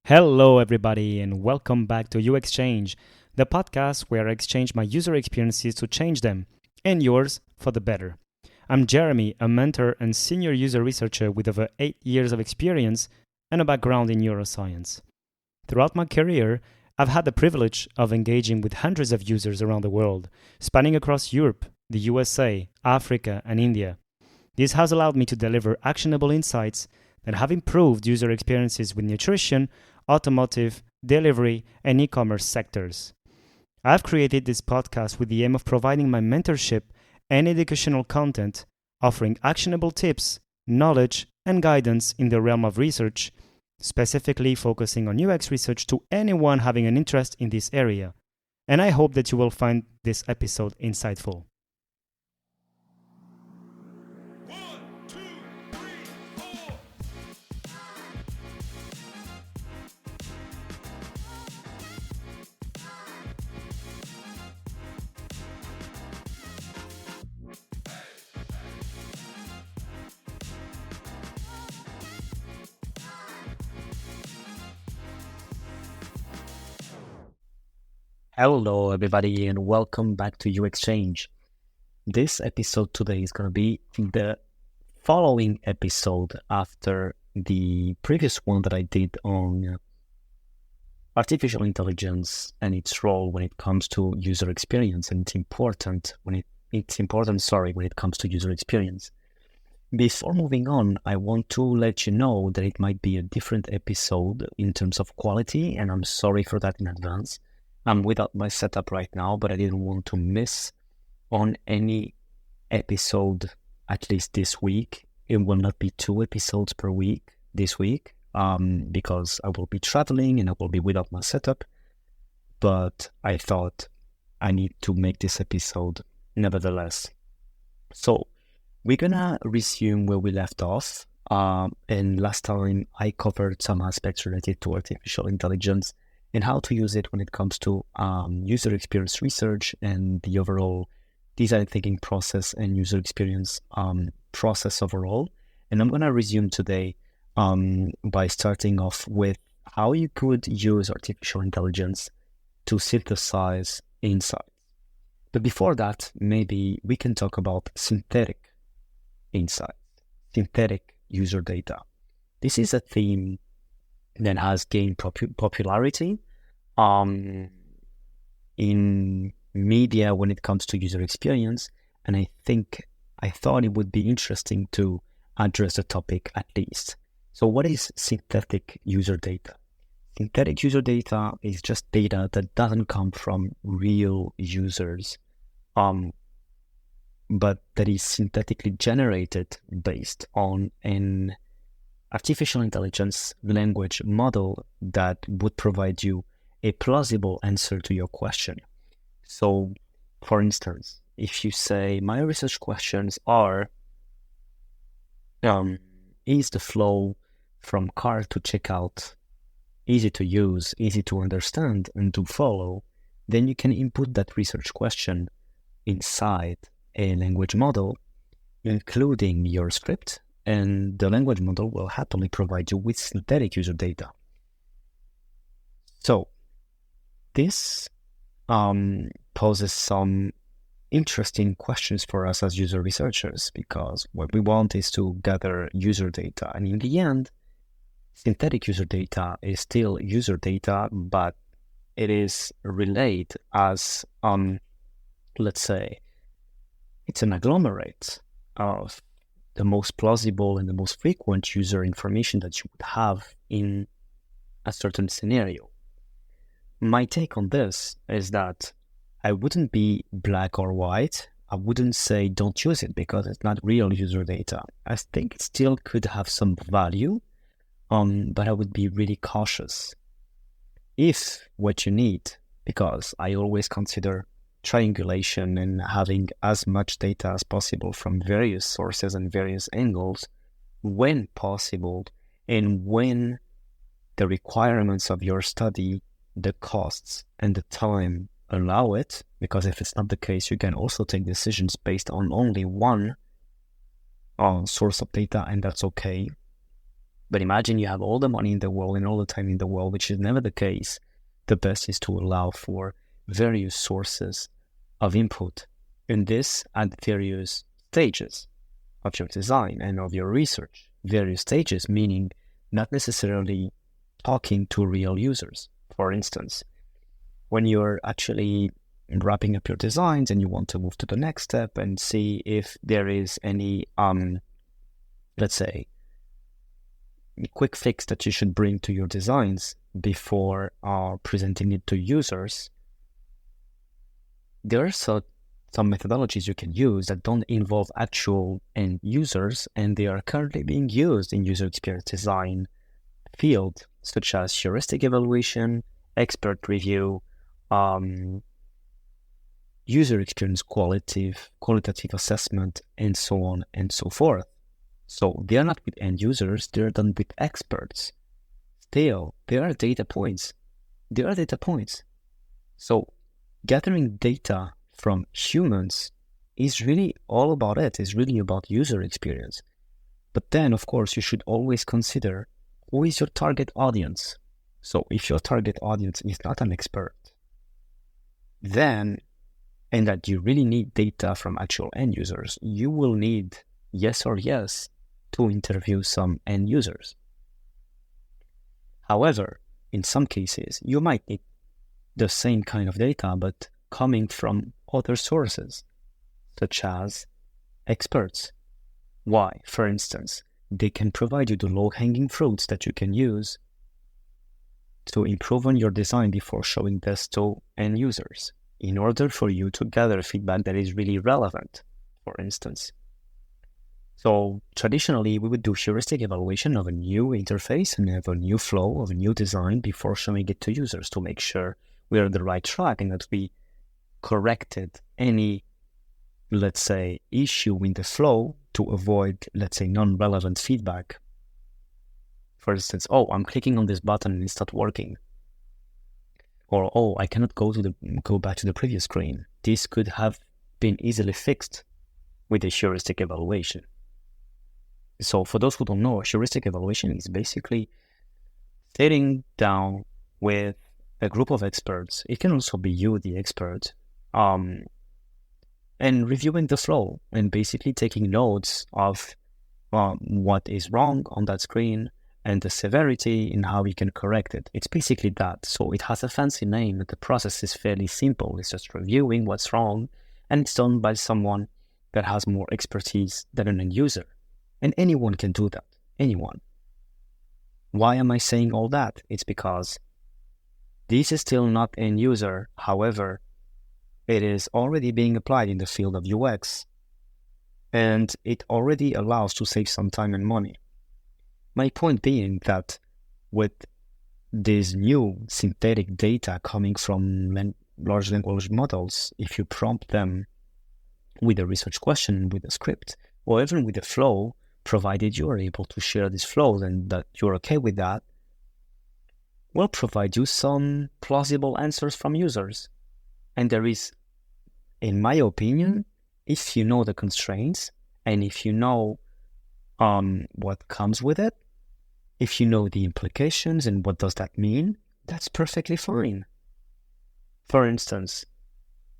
Hello, everybody, and welcome back to You Exchange, the podcast where I exchange my user experiences to change them, and yours for the better. I'm Jeremy, a mentor and senior user researcher with over 8 years of experience and a background in neuroscience. Throughout my career, I've had the privilege of engaging with hundreds of users around the world, spanning across Europe, the USA, Africa, and India. This has allowed me to deliver actionable insights that have improved user experiences with nutrition, automotive, delivery, and e-commerce sectors. I've created this podcast with the aim of providing my mentorship and educational content, offering actionable tips, knowledge, and guidance in the realm of research, specifically focusing on UX research to anyone having an interest in this area. And I hope that you will find this episode insightful. Hello, everybody, and welcome back to You Exchange. This episode today is going to be the following episode after the previous one that I did on artificial intelligence and its role when it comes to user experience, and it's important when it comes to user experience. Before moving on, I want to let you know that it might be a different episode in terms of quality, and I'm sorry for that in advance. I'm without my setup right now, but I didn't want to miss on any episode, at least this week. It will not be 2 episodes per week this week, because I will be traveling and I will be without my setup. But I thought I need to make this episode nevertheless. So we're gonna resume where we left off. And last time I covered some aspects related to artificial intelligence and how to use it when it comes to user experience research and the overall design thinking process and user experience process overall. And I'm going to resume today by starting off with how you could use artificial intelligence to synthesize insights. But before that, maybe we can talk about synthetic insights, synthetic user data. This is a theme that has gained popularity in media when it comes to user experience, and I thought it would be interesting to address the topic at least. So what is synthetic user data? Synthetic user data is just data that doesn't come from real users, but that is synthetically generated based on an artificial intelligence language model that would provide you a plausible answer to your question. So, for instance, if you say, my research questions are, is the flow from cart to checkout easy to use, easy to understand, and to follow, then you can input that research question inside a language model, including your script, and the language model will happily provide you with synthetic user data. So this poses some interesting questions for us as user researchers, because what we want is to gather user data. And in the end, synthetic user data is still user data, but it is relayed as, let's say, it's an agglomerate of the most plausible and the most frequent user information that you would have in a certain scenario. My take on this is that I wouldn't be black or white. I wouldn't say don't use it because it's not real user data. I think it still could have some value, but I would be really cautious. If what you need, because I always consider triangulation and having as much data as possible from various sources and various angles when possible, and when the requirements of your study, the costs and the time allow it, because if it's not the case, you can also take decisions based on only one source of data, and that's okay. But imagine you have all the money in the world and all the time in the world, which is never the case. The best is to allow for various sources of input, and this at various stages of your design and of your research. Various stages, meaning not necessarily talking to real users. For instance, when you're actually wrapping up your designs and you want to move to the next step and see if there is any, let's say, quick fix that you should bring to your designs before presenting it to users, there are some methodologies you can use that don't involve actual end users, and they are currently being used in user experience design field, such as heuristic evaluation, expert review, user experience qualitative assessment, and so on and so forth. So they are not with end users, they're done with experts. Still, there are data points. So gathering data from humans is really all about it. It's really about user experience. But then, of course, you should always consider who is your target audience. So if your target audience is not an expert, then, and that you really need data from actual end users, you will need yes to interview some end users. However, in some cases, you might need the same kind of data, but coming from other sources, such as experts. Why? For instance, they can provide you the low-hanging fruits that you can use to improve on your design before showing this to end users, in order for you to gather feedback that is really relevant, for instance. So traditionally, we would do heuristic evaluation of a new interface and have a new flow of a new design before showing it to users to make sure we are on the right track and that we corrected any, let's say, issue in the flow to avoid, let's say, non-relevant feedback. For instance, oh, I'm clicking on this button and it's not working. Or, oh, I cannot go back to the previous screen. This could have been easily fixed with a heuristic evaluation. So for those who don't know, heuristic evaluation is basically sitting down with a group of experts. It can also be you, the expert, and reviewing the flow and basically taking notes of what is wrong on that screen and the severity and how we can correct it. It's basically that. So it has a fancy name, but the process is fairly simple. It's just reviewing what's wrong, and it's done by someone that has more expertise than an end user. And anyone can do that. Anyone. Why am I saying all that? It's because this is still not end user. However, it is already being applied in the field of UX, and it already allows to save some time and money. My point being that with this new synthetic data coming from large language models, if you prompt them with a research question, with a script, or even with a flow, provided you are able to share this flow and that you're okay with that, will provide you some plausible answers from users. And there is, in my opinion, if you know the constraints and if you know what comes with it, if you know the implications and what does that mean, that's perfectly fine. For instance,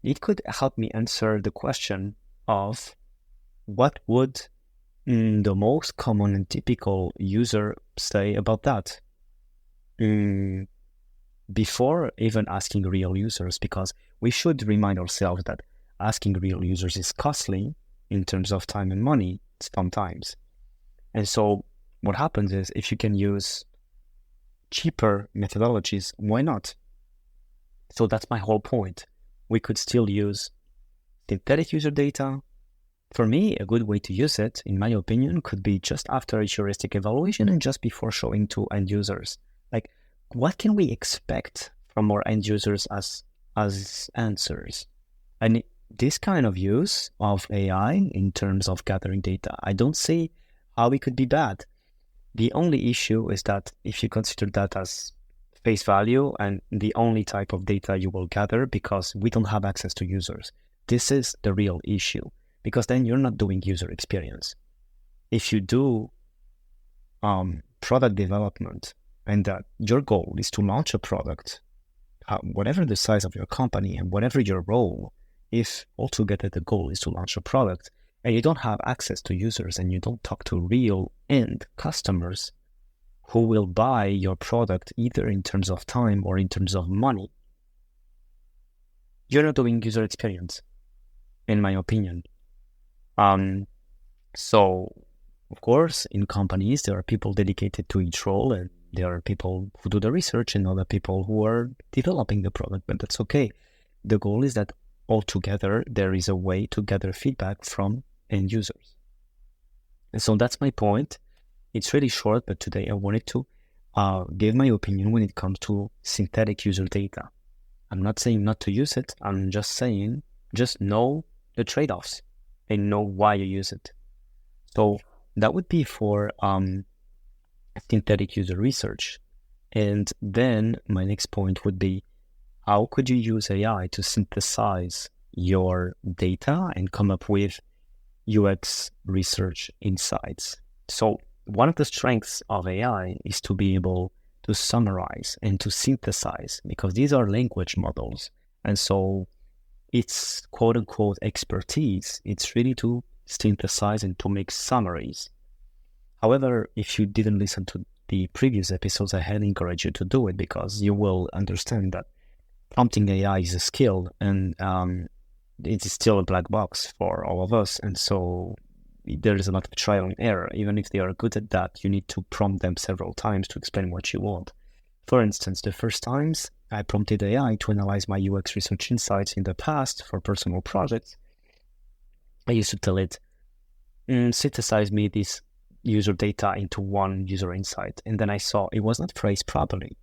it could help me answer the question of what would the most common and typical user say about that before even asking real users, because we should remind ourselves that asking real users is costly in terms of time and money sometimes. And so what happens is, if you can use cheaper methodologies, why not? So that's my whole point. We could still use synthetic user data. For me, a good way to use it, in my opinion, could be just after a heuristic evaluation and just before showing to end users. Like, what can we expect from our end users as answers? And this kind of use of AI in terms of gathering data, I don't see how it could be bad. The only issue is that if you consider that as face value and the only type of data you will gather, because we don't have access to users, this is the real issue, because then you're not doing user experience. If you do product development and that your goal is to launch a product, whatever the size of your company and whatever your role, if altogether the goal is to launch a product and you don't have access to users and you don't talk to real end customers who will buy your product either in terms of time or in terms of money, you're not doing user experience, in my opinion. So, of course, in companies, there are people dedicated to each role, and there are people who do the research and other people who are developing the product, but that's okay. The goal is that altogether, there is a way to gather feedback from end users. And so that's my point. It's really short, but today I wanted to give my opinion when it comes to synthetic user data. I'm not saying not to use it. I'm just saying, just know the trade-offs and know why you use it. So that would be for synthetic user research. And then my next point would be, how could you use AI to synthesize your data and come up with UX research insights? So one of the strengths of AI is to be able to summarize and to synthesize, because these are language models. And so it's quote unquote expertise. It's really to synthesize and to make summaries. However, if you didn't listen to the previous episodes, I highly encourage you to do it, because you will understand that prompting AI is a skill, and it is still a black box for all of us. And so there is a lot of trial and error. Even if they are good at that, you need to prompt them several times to explain what you want. For instance, the first times I prompted AI to analyze my UX research insights in the past for personal projects, I used to tell it, synthesize me this user data into one user insight. And then I saw it was not phrased properly.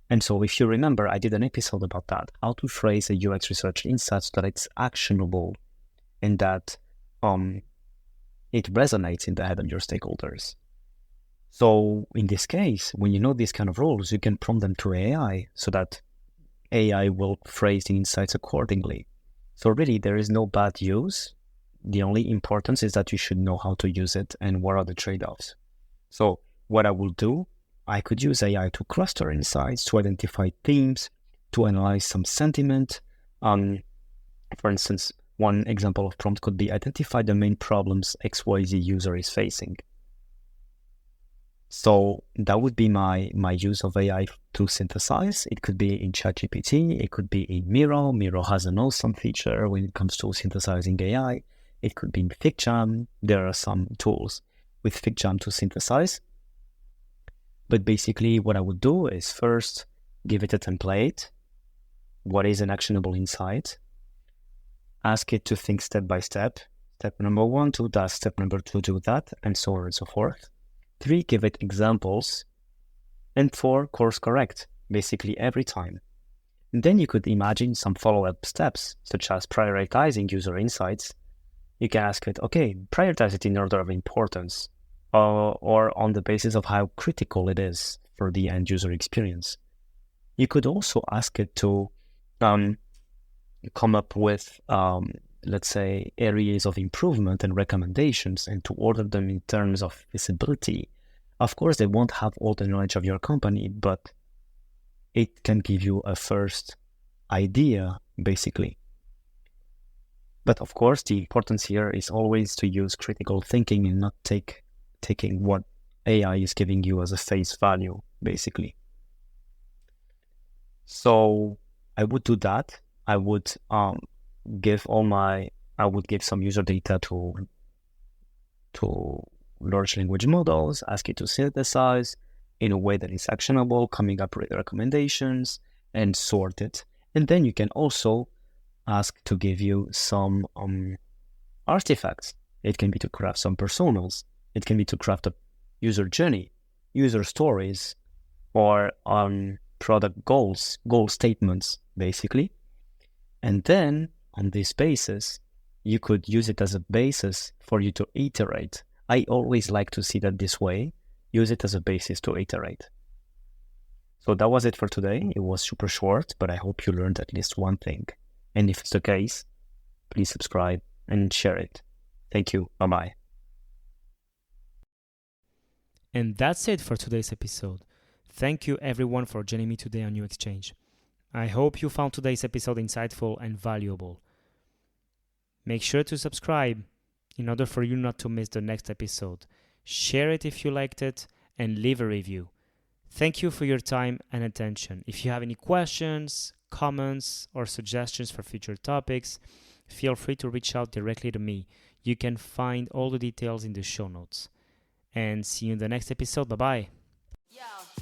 And so if you remember, I did an episode about that, how to phrase a UX research insight so that it's actionable and that it resonates in the head of your stakeholders. So in this case, when you know these kind of rules, you can prompt them to AI so that AI will phrase the insights accordingly. So really, there is no bad use. The only importance is that you should know how to use it and what are the trade-offs. So what I will do, I could use AI to cluster insights, to identify themes, to analyze some sentiment. For instance, one example of prompt could be identify the main problems XYZ user is facing. So that would be my use of AI to synthesize. It could be in ChatGPT, it could be in Miro. Miro has an awesome feature when it comes to synthesizing AI. It could be in FigJam. There are some tools with FigJam to synthesize. But basically what I would do is first give it a template. What is an actionable insight? Ask it to think step by step. Step number 1, do that. Step number 2, do that, and so on and so forth. 3, give it examples. And 4, course correct, basically every time. And then you could imagine some follow-up steps, such as prioritizing user insights. You can ask it, okay, prioritize it in order of importance, or on the basis of how critical it is for the end user experience. You could also ask it to come up with, let's say, areas of improvement and recommendations, and to order them in terms of visibility. Of course, they won't have all the knowledge of your company, but it can give you a first idea, basically. But of course, the importance here is always to use critical thinking and not taking what AI is giving you as a face value, basically. So I would do that. I would give some user data to large language models, ask it to synthesize in a way that is actionable, coming up with recommendations, and sort it. And then you can also ask to give you some artifacts. It can be to craft some personas. It can be to craft a user journey, user stories, or product goals, goal statements, basically. And then on this basis, you could use it as a basis for you to iterate. I always like to see that this way, use it as a basis to iterate. So that was it for today. It was super short, but I hope you learned at least one thing. And if it's the case, please subscribe and share it. Thank you. Bye-bye. And that's it for today's episode. Thank you everyone for joining me today on New Exchange. I hope you found today's episode insightful and valuable. Make sure to subscribe in order for you not to miss the next episode. Share it if you liked it and leave a review. Thank you for your time and attention. If you have any questions, comments, or suggestions for future topics, feel free to reach out directly to me. You can find all the details in the show notes. And see you in the next episode. Bye-bye. Yo.